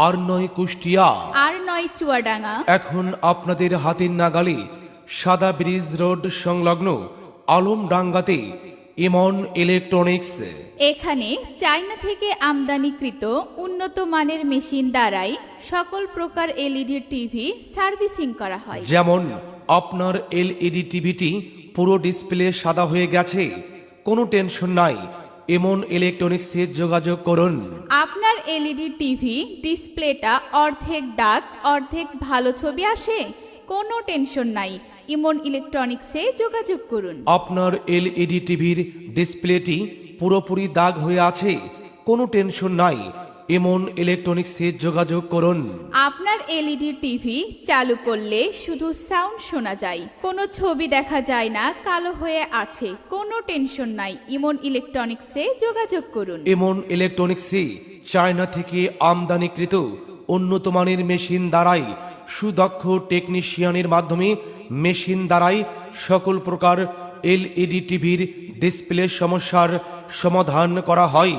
আর নয় কুষ্টিয়া, আর নয় চুয়াডাঙ্গা। এখন আপনাদের হাতের নাগালে সাদা ব্রিজ রোড সংলগ্ন আলমডাঙ্গাতে ইমন ইলেকট্রনিক্স। এখানে চায়না থেকে আমদানিকৃত উন্নত মানের মেশিন দ্বারাই সকল প্রকার এলইডি টিভি সার্ভিসিং করা হয়। যেমন আপনার এলইডি টিভিটি পুরো ডিসপ্লে সাদা হয়ে গেছে, কোনো টেনশন নাই, ইমন ইলেকট্রনিক্সে যোগাযোগ করুন। আপনার এলইডি টিভি ডিসপ্লেটা অর্ধেক ডার্ক অর্ধেক ভালো ছবি আসে, কোনো টেনশন নাই, ইমন ইলেকট্রনিক্সে যোগাযোগ করুন। আপনার এলইডি টিভির ডিসপ্লেটি পুরোপুরি দাগ হয়ে আছে, কোনো টেনশন নাই, ইমন ইলেকট্রনিক্সে যোগাযোগ করুন। আপনার এলইডি টিভি চালু করলে শুধু সাউন্ড শোনা যায়, কোনো ছবি দেখা যায় না, কালো হয়ে আছে, কোনো টেনশন নাই, ইমন ইলেকট্রনিক্সে যোগাযোগ করুন। ইমন ইলেকট্রনিক্সে চায়না থেকে আমদানিকৃত উন্নত মানের মেশিন দ্বারাই সুদক্ষ টেকনিশিয়ানের মাধ্যমে মেশিন দ্বারাই সকল প্রকার এলইডি টিভির ডিসপ্লে সমস্যার সমাধান করা হয়।